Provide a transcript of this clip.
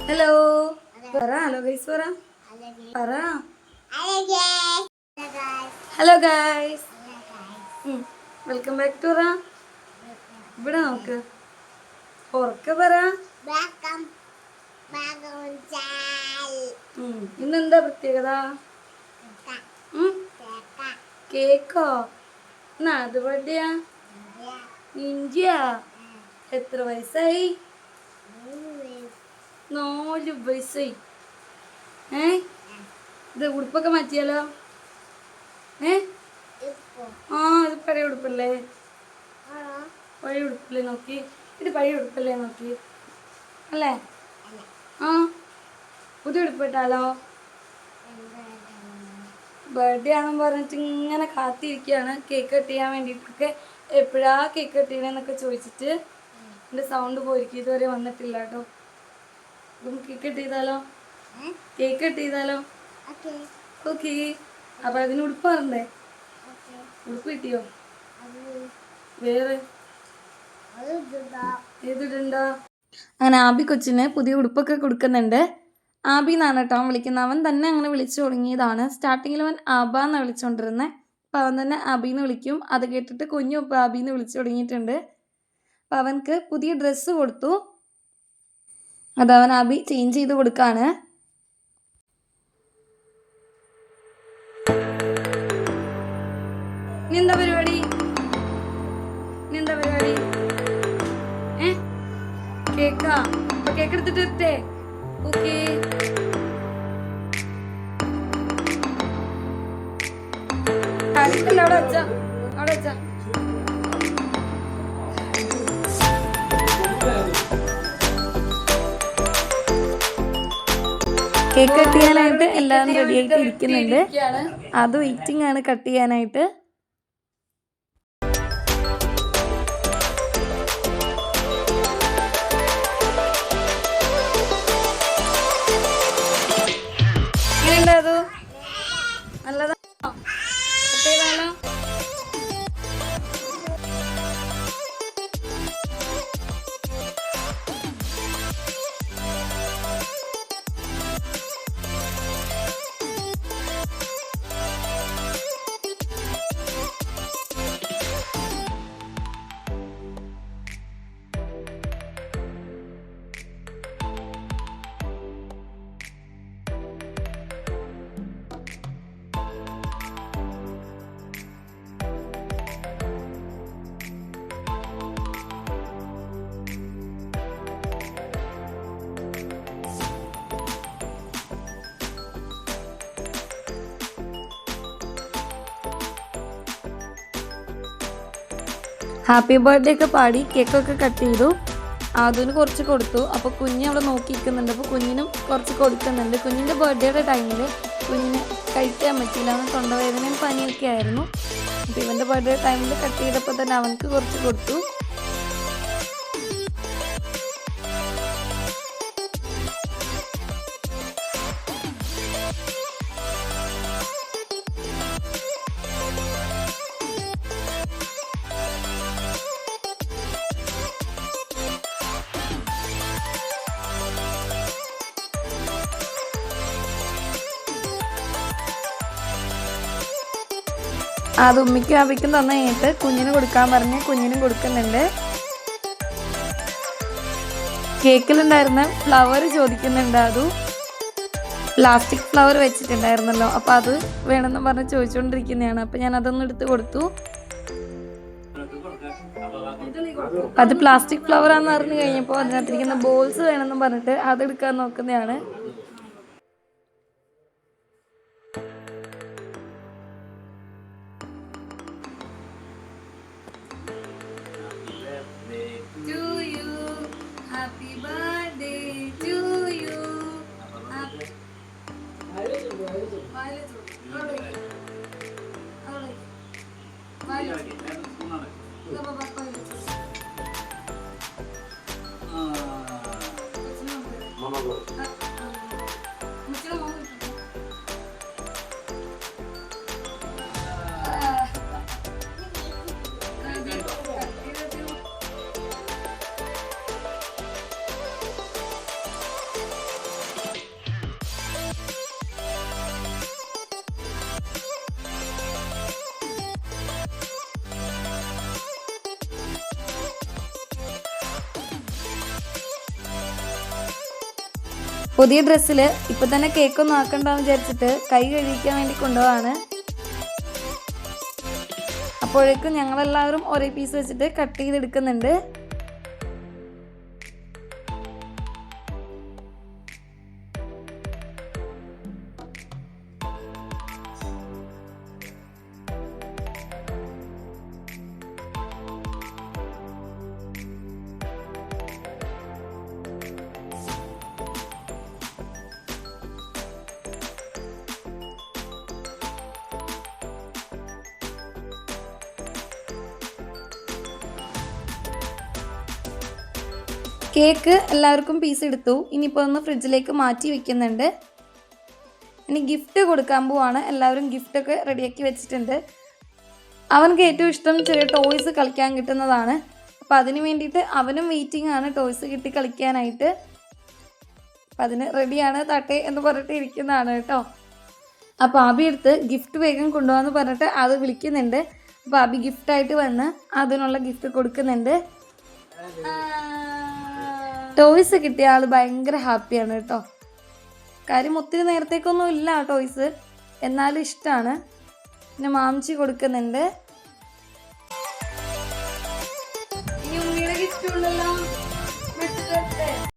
Hello പറ. Hello guys പറ. പറ hello guys. Welcome back to റ. ഇവിടെ നോക്ക്. ഉറക്കെ പറ. ഇന്നെന്താ പ്രത്യേകത? കേക്കോ? എന്നാ അത് ബർത്ത്ഡേയാ? ഇഞ്ചിയാ? എത്ര വയസ്സായി? 4 വയസ്സായി. ഇത് ഉടുപ്പൊക്കെ മാറ്റിയാലോ? ഇത് പഴയ ഉടുപ്പല്ലേ? പഴയ ഉടുപ്പല്ലേ നോക്കി. ഇത് പഴയ ഉടുപ്പല്ലേ നോക്കി അല്ലേ? പുതിയ ഉടുപ്പിട്ടാലോ? ബർത്ത്ഡേ ആണെന്ന് പറഞ്ഞിട്ട് ഇങ്ങനെ കാത്തിരിക്കുകയാണ് കേക്ക് കട്ട് ചെയ്യാൻ വേണ്ടിയിട്ടൊക്കെ. എപ്പോഴാ കേക്ക് കട്ട് ചെയ്യണമെന്നൊക്കെ ചോദിച്ചിട്ട് എൻ്റെ സൗണ്ട് പോയിരിക്കും. ഇതുവരെ വന്നിട്ടില്ല കേട്ടോ. അപ്പം കേക്ക് കട്ട് ചെയ്താലോ? കേക്ക് കട്ട് ചെയ്താലോ? ഓക്കെ. അപ്പം അതിന് ഉടുപ്പ് മാറണ്ടേ? ഉടുപ്പ് കിട്ടിയോ? വേറെ ഏതിടണ്ടോ? അങ്ങനെ ആബി കൊച്ചിന് പുതിയ ഉടുപ്പൊക്കെ കൊടുക്കുന്നുണ്ട്. ആബി എന്നാണ് കേട്ടോ അവൻ വിളിക്കുന്നത്. അവൻ തന്നെ അങ്ങനെ വിളിച്ചു തുടങ്ങിയതാണ്. സ്റ്റാർട്ടിങ്ങിൽ അവൻ ആബ എന്നാണ് വിളിച്ചുകൊണ്ടിരുന്നത്. അപ്പം അവൻ തന്നെ ആബിന്ന് വിളിക്കും. അത് കേട്ടിട്ട് കുഞ്ഞു ഇപ്പം ആബിന്ന് വിളിച്ചു തുടങ്ങിയിട്ടുണ്ട്. അപ്പം അവൻക്ക് പുതിയ ഡ്രസ്സ് കൊടുത്തു. അതവൻ ആബി ചേഞ്ച് ചെയ്ത് കൊടുക്കാണ്. എന്താ പരിപാടി? കേക്കാ? അപ്പൊ കേക്ക് എടുത്തിട്ട് എത്തേ? ഓക്കേ. അവിടെ വെച്ചാ കേക്ക് കട്ട് ചെയ്യാനായിട്ട് എല്ലാവരും റെഡി ആയിട്ട് ഇരിക്കുന്നുണ്ട്. അത് വെയിറ്റിംഗ് ആണ് കട്ട് ചെയ്യാനായിട്ട്. എങ്ങനെയുണ്ടായത്? നല്ലതാണോ? കട്ട് ചെയ്താലോ? ഹാപ്പി ബർത്ത്ഡേ ഒക്കെ പാടി കേക്കൊക്കെ കട്ട് ചെയ്തു. അതിന് കുറച്ച് കൊടുത്തു. അപ്പോൾ കുഞ്ഞ് അവിടെ നോക്കിയിരിക്കുന്നുണ്ട്. അപ്പോൾ കുഞ്ഞിനും കുറച്ച് കൊടുക്കുന്നുണ്ട്. കുഞ്ഞിൻ്റെ ബർത്ത്ഡേയുടെ ടൈമിൽ കുഞ്ഞിന് കഴിക്കാൻ പറ്റിയില്ല. അവന് തൊണ്ടവേദനയും പനിയൊക്കെ ആയിരുന്നു. അപ്പോൾ ഇവൻ്റെ ബർത്ത്ഡേ ടൈമിൽ കട്ട് ചെയ്തപ്പോൾ തന്നെ അവനക്ക് കുറച്ച് കൊടുത്തു. അത് ഉമ്മിക്കും ആബിക്കും തന്നു കഴിഞ്ഞിട്ട് കുഞ്ഞിന് കൊടുക്കാൻ പറഞ്ഞ് കുഞ്ഞിനും കൊടുക്കുന്നുണ്ട്. കേക്കിലുണ്ടായിരുന്ന ഫ്ലവർ ചോദിക്കുന്നുണ്ട്. അത് പ്ലാസ്റ്റിക് ഫ്ലവർ വെച്ചിട്ടുണ്ടായിരുന്നല്ലോ. അപ്പോൾ അത് വേണമെന്ന് പറഞ്ഞ് ചോദിച്ചുകൊണ്ടിരിക്കുന്നതാണ്. അപ്പോൾ ഞാൻ അതൊന്നും എടുത്ത് കൊടുത്തു. അത് പ്ലാസ്റ്റിക് ഫ്ലവർ ആണെന്ന് അറിഞ്ഞു കഴിഞ്ഞപ്പോൾ അതിനകത്തിരിക്കുന്ന ബോൾസ് വേണമെന്ന് പറഞ്ഞിട്ട് അതെടുക്കാൻ നോക്കുന്നതാണ്. Happy birthday to you. പുതിയ ഡ്രസ്സിൽ ഇപ്പം തന്നെ കേക്കൊന്നും ആക്കണ്ടെന്ന് വിചാരിച്ചിട്ട് കൈ കഴിക്കാൻ വേണ്ടി കൊണ്ടുപോവാണ്. അപ്പോഴേക്കും ഞങ്ങളെല്ലാവരും ഒരേ പീസ് വെച്ചിട്ട് കട്ട് ചെയ്തെടുക്കുന്നുണ്ട്. കേക്ക് എല്ലാവർക്കും പീസ് എടുത്തു. ഇനിയിപ്പോൾ ഒന്ന് ഫ്രിഡ്ജിലേക്ക് മാറ്റി വെക്കുന്നുണ്ട്. ഇനി ഗിഫ്റ്റ് കൊടുക്കാൻ പോവാണ്. എല്ലാവരും ഗിഫ്റ്റൊക്കെ റെഡിയാക്കി വെച്ചിട്ടുണ്ട്. അവനക്ക് ഏറ്റവും ഇഷ്ടം ചെറിയ ടോയ്സ് കളിക്കാൻ കിട്ടുന്നതാണ്. അപ്പോൾ അതിന് വേണ്ടിയിട്ട് അവനും വെയിറ്റിംഗ് ആണ് ടോയ്സ് കിട്ടി കളിക്കാനായിട്ട്. അപ്പം അതിന് റെഡിയാണ് തട്ടെ എന്ന് പറഞ്ഞിട്ട് ഇരിക്കുന്നതാണ് കേട്ടോ. അപ്പോൾ ആബി എടുത്ത് ഗിഫ്റ്റ് വേഗം കൊണ്ടുപോകാമെന്ന് പറഞ്ഞിട്ട് അത് വിളിക്കുന്നുണ്ട്. അപ്പോൾ ആബി ഗിഫ്റ്റായിട്ട് വന്ന് അതിനുള്ള ഗിഫ്റ്റ് കൊടുക്കുന്നുണ്ട്. ടോയ്സ് കിട്ടിയ ആൾ ഭയങ്കര ഹാപ്പിയാണ് കേട്ടോ. കാര്യം ഒത്തിരി നേരത്തേക്കൊന്നും ഇല്ല ടോയ്സ്, എന്നാലും ഇഷ്ടമാണ്. പിന്നെ മാമിച്ചി കൊടുക്കുന്നുണ്ട്. ഈ ഉണ്ണിയുടെ ഗിഫ്റ്റ് ഉണ്ടല്ലോ.